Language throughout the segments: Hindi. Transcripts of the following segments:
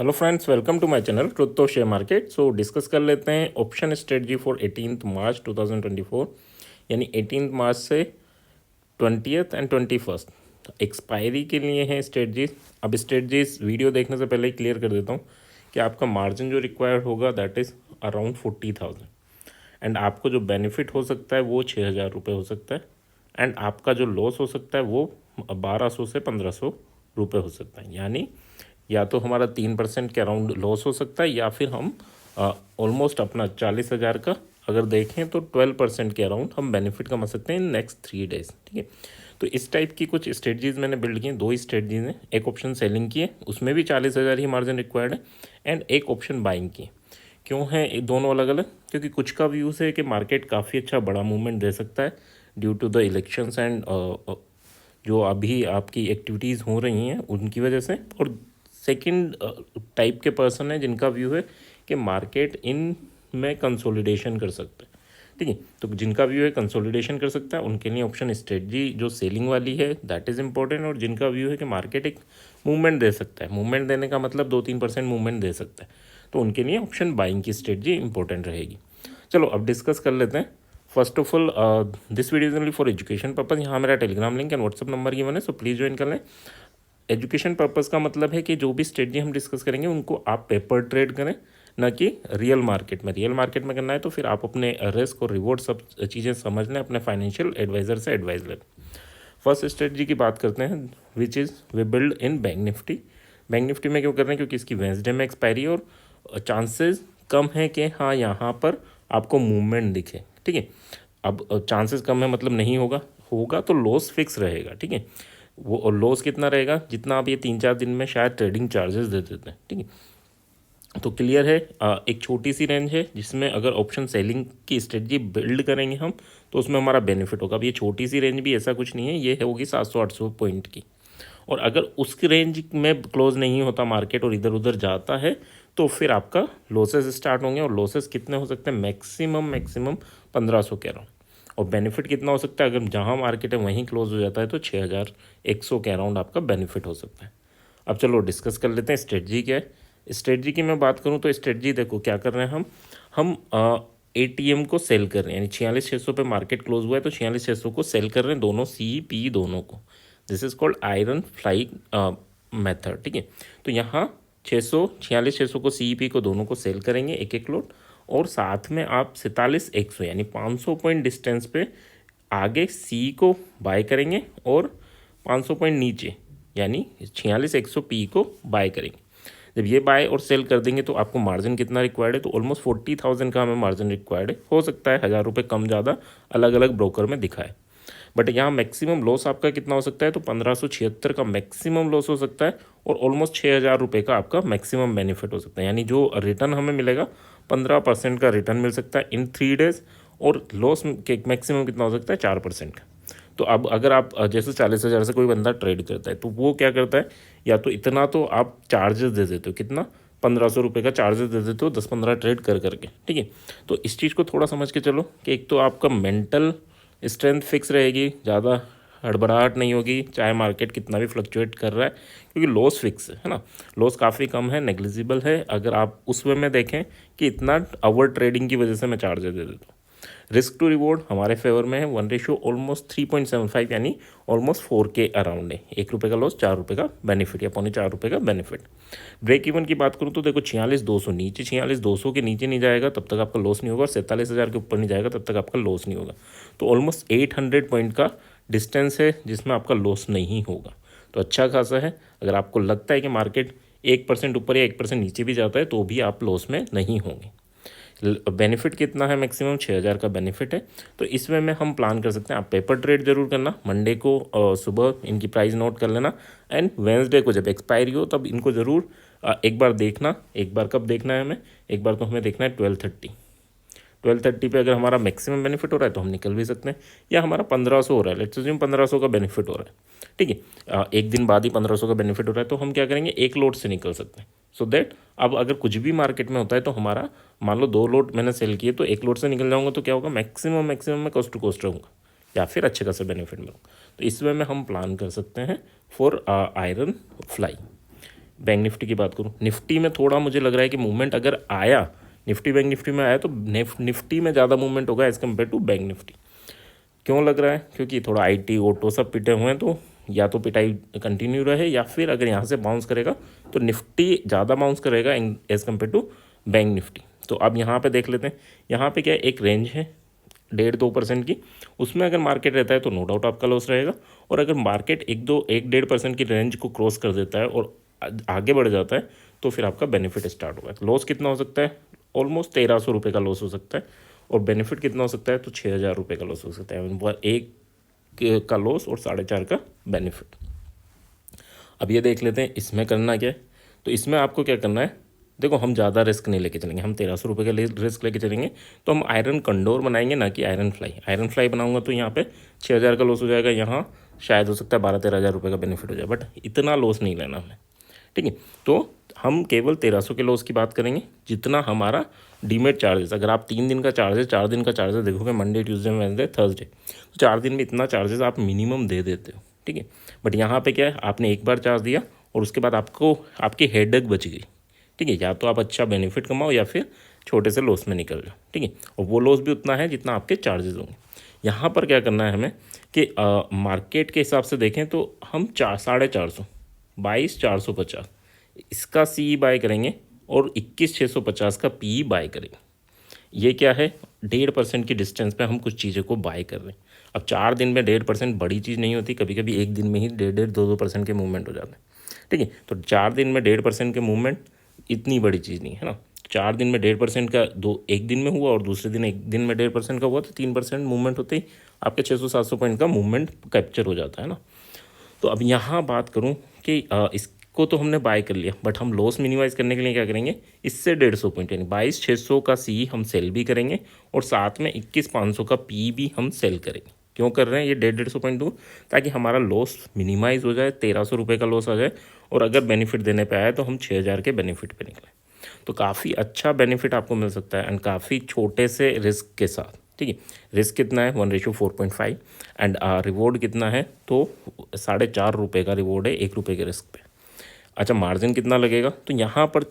Hello friends, welcome to my channel truth to share market. सो डिस्कस कर लेते हैं ऑप्शन स्ट्रेटजी फॉर 18 मार्च 2024, यानी 18 मार्च से 20th एंड 21st एक्सपायरी के लिए हैं स्ट्रेटजीज। अब स्ट्रेटजीज वीडियो देखने से पहले ही क्लियर कर देता हूँ कि आपका मार्जिन जो रिक्वायर्ड होगा दैट इज़ अराउंड 40,000 एंड आपको जो बेनिफिट हो सकता है वो 6,000 रुपये हो सकता है एंड आपका जो लॉस हो सकता है वो 1,200 से 1,500 रुपये हो सकता है। यानी या तो हमारा 3% के अराउंड लॉस हो सकता है या फिर हम ऑलमोस्ट अपना 40,000 का अगर देखें तो 12% के अराउंड हम बेनिफिट कमा सकते हैं इन नेक्स्ट 3 डेज। ठीक है, तो इस टाइप की कुछ स्ट्रेटजीज मैंने बिल्ड की हैं। 2 स्ट्रेटजीज हैं, एक ऑप्शन सेलिंग की है, उसमें भी 40,000 ही मार्जिन रिक्वायर्ड है एंड एक ऑप्शन बाइंग की है। क्यों है ये दोनों अलग अलग? क्योंकि कुछ का व्यूज़ है कि मार्केट काफ़ी अच्छा बड़ा मूवमेंट दे सकता है due to the elections and जो अभी आपकी एक्टिविटीज़ हो रही हैं उनकी वजह से, और सेकंड टाइप के पर्सन है जिनका व्यू है कि मार्केट इन में कंसोलिडेशन कर सकता है। ठीक है, तो जिनका व्यू है कंसोलिडेशन कर सकता है उनके लिए ऑप्शन स्ट्रेटजी जो सेलिंग वाली है दैट इज़ इंपॉर्टेंट, और जिनका व्यू है कि मार्केट एक मूवमेंट दे सकता है, मूवमेंट देने का मतलब 2-3% मूवमेंट दे सकता है, तो उनके लिए ऑप्शन बाइंग की स्ट्रेटजी इंपॉर्टेंट रहेगी। चलो अब डिस्कस कर लेते हैं। First of all this video is only for education purpose. यहाँ मेरा Telegram link and WhatsApp number given है, सो प्लीज़ ज्वाइन कर लें। एजुकेशन पर्पस का मतलब है कि जो भी स्ट्रेटजी हम डिस्कस करेंगे उनको आप पेपर ट्रेड करें, ना कि रियल मार्केट में। रियल मार्केट में करना है तो फिर आप अपने रिस्क और रिवॉर्ड सब चीज़ें समझ लें, अपने फाइनेंशियल एडवाइज़र से एडवाइस लें। फर्स्ट स्ट्रेटजी की बात करते हैं which is we build in bank Nifty. Bank Nifty में क्यों कर रहे हैं? क्योंकि इसकी वेंसडे में एक्सपायरी और चांसेस कम है कि हाँ यहाँ पर आपको मूवमेंट दिखे। ठीक है, अब चांसेस कम है मतलब नहीं होगा, होगा तो लॉस फिक्स रहेगा। ठीक है, वो और लॉस कितना रहेगा? जितना आप ये 3-4 दिन में शायद ट्रेडिंग चार्जेस दे देते हैं। ठीक है, तो क्लियर है। एक छोटी सी रेंज है जिसमें अगर ऑप्शन सेलिंग की स्ट्रेटजी बिल्ड करेंगे हम तो उसमें हमारा बेनिफिट होगा। अब ये छोटी सी रेंज भी ऐसा कुछ नहीं है, ये होगी 700-800 पॉइंट की, और अगर उसकी रेंज में क्लोज नहीं होता मार्केट और इधर उधर जाता है तो फिर आपका लॉसेस स्टार्ट होंगे, और लॉसेस कितने हो सकते हैं? मैक्सिमम 1,500 के अराउंड। और बेनिफिट कितना हो सकता है? अगर जहाँ मार्केट है वहीं क्लोज हो जाता है तो 6,100 के अराउंड आपका बेनिफिट हो सकता है। अब चलो डिस्कस कर लेते हैं स्ट्रेटजी क्या है। स्ट्रेटजी की मैं बात करूं तो स्ट्रेटजी देखो क्या कर रहे हैं हम ATM को सेल कर रहे हैं, यानी 46,600 पे मार्केट क्लोज हुआ है तो 46,600 को सेल कर रहे हैं, दोनों CP दोनों को। This is called iron fly method. ठीक है, तो यहाँ 46,600 को CP को दोनों को सेल करेंगे एक एक लोट, और साथ में आप 47,100 यानी 500 पॉइंट डिस्टेंस पे आगे C को बाय करेंगे और 500 पॉइंट नीचे यानी 46,100 P को बाय करेंगे। जब ये बाय और सेल कर देंगे तो आपको मार्जिन कितना रिक्वायर्ड है? तो ऑलमोस्ट 40,000 का हमें मार्जिन रिक्वायर्ड है। हो सकता है 1,000 रुपये कम ज़्यादा अलग अलग ब्रोकर में दिखाए, बट यहाँ मैक्सिमम लॉस आपका कितना हो सकता है? तो 1,576 का मैक्सिमम लॉस हो सकता है, और ऑलमोस्ट 6,000 रुपये का आपका मैक्सिमम बेनिफिट हो सकता है। यानी जो रिटर्न हमें मिलेगा 15% का रिटर्न मिल सकता है इन 3 डेज, और लॉस मैक्सिमम कितना हो सकता है? 4% का। तो अब अगर आप जैसे 40,000 से कोई बंदा ट्रेड करता है तो वो क्या करता है, या तो इतना तो आप चार्जेस दे देते हो, कितना? 1,500 रुपये का चार्जेस दे देते हो 10-15 ट्रेड कर करके। ठीक है, तो इस चीज़ को थोड़ा समझ के चलो कि एक तो आपका मेंटल स्ट्रेंथ फिक्स रहेगी, ज़्यादा हड़बड़ाहट नहीं होगी चाहे मार्केट कितना भी फ्लक्चुएट कर रहा है, क्योंकि लॉस फिक्स है ना, लॉस काफ़ी कम है, नेग्लिजिबल है। अगर आप उस वे में देखें कि इतना ओवर ट्रेडिंग की वजह से मैं चार्जेस दे देता हूँ। रिस्क टू रिवॉर्ड हमारे फेवर में है, 1 रेशियो ऑलमोस्ट 3.75 यानी ऑलमोस्ट 4 के अराउंड है। 1 रुपये का लॉस 4 रुपये का बेनिफिट, या 4.25 का बेनिफिट। ब्रेक इवन की बात करूँ तो देखो 46,200 नीचे, 46,200 के नीचे नहीं जाएगा तब तक आपका लॉस नहीं होगा, और 47,000 के ऊपर नहीं जाएगा तब तक आपका लॉस नहीं होगा। तो ऑलमोस्ट 800 पॉइंट का डिस्टेंस है जिसमें आपका लॉस नहीं होगा, तो अच्छा खासा है। अगर आपको लगता है कि मार्केट 1% ऊपर या 1% नीचे भी जाता है तो भी आप लॉस में नहीं होंगे। बेनिफिट कितना है? मैक्सिमम 6,000 का बेनिफिट है। तो इसमें में हम प्लान कर सकते हैं, आप पेपर ट्रेड जरूर करना। मंडे को सुबह इनकी प्राइस नोट कर लेना, एंड वेंसडे को जब एक्सपायरी हो तब इनको ज़रूर एक बार देखना। एक बार कब देखना है हमें? एक बार तो हमें देखना है 12:30 पे अगर हमारा मैक्सिमम बेनिफिट हो रहा है तो हम निकल भी सकते हैं, या हमारा 1,500 हो रहा है, लेट्स अज्यूम 1,500 का बेनिफिट हो रहा है। ठीक है, एक दिन बाद ही 1,500 का बेनिफिट हो रहा है तो हम क्या करेंगे? एक लोट से निकल सकते हैं, सो दैट अब अगर कुछ भी मार्केट में होता है तो हमारा मान लो 2 लोट मैंने सेल किए तो 1 लोट से निकल जाऊंगा तो क्या होगा? मैक्सिमम में कॉस्ट टू कॉस्ट रहूँगा, या फिर अच्छे खासा बेनिफिट मिलूँगा। तो इस वे में हम प्लान कर सकते हैं for iron fly. Bank Nifty की बात करूँ, निफ्टी में थोड़ा मुझे लग रहा है कि मूवमेंट अगर आया, निफ्टी बैंक निफ्टी में आया तो निफ्टी में ज़्यादा मूवमेंट होगा as compare to bank Nifty. क्यों लग रहा है? क्योंकि थोड़ा आईटी ऑटो सब पिटे हुए हैं, तो या तो पिटाई कंटिन्यू रहे, या फिर अगर यहाँ से बाउंस करेगा तो निफ्टी ज़्यादा बाउंस करेगा as compare to bank Nifty. तो अब यहाँ पे देख लेते हैं, यहाँ पे क्या एक रेंज है 1.5-2% की, उसमें अगर मार्केट रहता है तो नो डाउट आपका लॉस रहेगा। और अगर मार्केट 1-1.5% की रेंज को क्रॉस कर देता है और आगे बढ़ जाता है तो फिर आपका बेनिफिट स्टार्ट होगा। लॉस कितना हो सकता है? ऑलमोस्ट 1300 रुपये का लॉस हो सकता है, और बेनिफिट कितना हो सकता है? तो 6000 रुपये का लॉस हो सकता है। एक का लॉस और 4.5 का बेनिफिट। अब ये देख लेते हैं इसमें करना क्या है। तो इसमें आपको क्या करना है, देखो हम ज़्यादा रिस्क नहीं लेके चलेंगे, हम 1300 रुपये का रिस्क लेके चलेंगे। तो हम आयरन कंडोर बनाएंगे, ना कि आयरन फ्लाई। आयरन फ्लाई बनाऊंगा तो यहाँ पे 6000 का लॉस हो जाएगा, यहाँ शायद हो सकता है 12-13 हज़ार रुपये का बेनिफिट हो जाए, बट इतना लॉस नहीं लेना हमें, ठीक है। तो हम केवल 1300 के लॉस की बात करेंगे, जितना हमारा डीमेट चार्जेस, अगर आप 3 दिन का चार्जेस, 4 दिन का चार्जेस देखोगे, मंडे ट्यूसडे वेडनेसडे थर्सडे, तो 4 दिन में इतना चार्जेस आप मिनिमम दे देते हो, ठीक है। बट यहाँ पे क्या है, आपने एक बार चार्ज दिया और उसके बाद आपको आपकी हेडेक बच गई, ठीक है। या तो आप अच्छा बेनिफिट कमाओ या फिर छोटे से लॉस में निकल जाओ, ठीक है। और वो लॉस भी उतना है जितना आपके चार्जेस होंगे। यहाँ पर क्या करना है हमें कि मार्केट के हिसाब से देखें तो हम 450, 22,450 इसका सी बाय करेंगे और 21,650 का पी बाय करेंगे। ये क्या है, 1.5% की डिस्टेंस पे हम कुछ चीज़ों को बाय कर रहे हैं। अब 4 दिन में 1.5% बड़ी चीज़ नहीं होती, कभी कभी एक दिन में ही 1.5-2% के मूवमेंट हो जाते हैं, ठीक है। तो 4 दिन में 1.5% के मूवमेंट इतनी बड़ी चीज़ नहीं है ना। 4 दिन में 1.5% का एक दिन में हुआ और दूसरे दिन एक दिन में 1.5% का हुआ, तो 3% मूवमेंट होते ही आपके 600-700 पॉइंट का मूवमेंट कैप्चर हो जाता है ना। तो अब यहाँ बात करूँ कि इसको तो हमने बाय कर लिया, बट हम लॉस मिनिमाइज़ करने के लिए क्या करेंगे, इससे 150 पॉइंट यानी 22,600 का सी हम सेल भी करेंगे, और साथ में 21,500 का पी भी हम सेल करेंगे। क्यों कर रहे हैं ये 150 पॉइंट दूँ? ताकि हमारा लॉस मिनिमाइज़ हो जाए, 1300 रुपये का लॉस आ जाए, और अगर बेनिफिट देने पे आए तो हम 6000 के बेनिफिट पे निकलें। तो काफ़ी अच्छा बेनिफिट आपको मिल सकता है, एंड काफ़ी छोटे से रिस्क के साथ, ठीक है। रिस्क कितना है? 1:4.5, एंड रिवॉर्ड कितना है? तो 4.5 रुपये का रिवॉर्ड है 1 रुपये के रिस्क पे। अच्छा, मार्जिन कितना लगेगा? तो यहाँ पर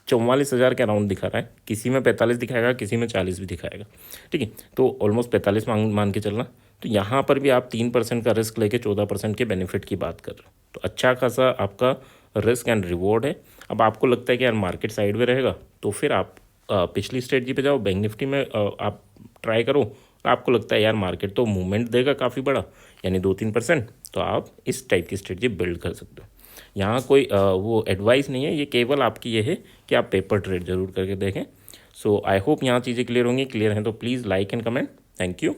44,000 के अराउंड दिखा रहा है, किसी में 45 दिखाएगा, किसी में 40 भी दिखाएगा, ठीक है। तो ऑलमोस्ट 45 मान के चलना। तो यहाँ पर भी आप 3% का रिस्क लेके 14% के बेनिफिट की बात कर रहे हो, तो अच्छा खासा आपका रिस्क एंड रिवॉर्ड है। अब आपको लगता है कि यार मार्केट साइड में रहेगा, तो फिर आप पिछली स्ट्रेटजी पे जाओ, बैंक निफ्टी में आप ट्राई करो। आपको लगता है यार मार्केट तो मूवमेंट देगा काफ़ी बड़ा, यानी 2-3%, तो आप इस टाइप की स्ट्रेटजी बिल्ड कर सकते हो। यहाँ कोई वो एडवाइस नहीं है, ये केवल आपकी ये है कि आप पेपर ट्रेड जरूर करके देखें। सो आई होप यहाँ चीज़ें क्लियर होंगी। क्लियर हैं तो please like and comment. Thank you.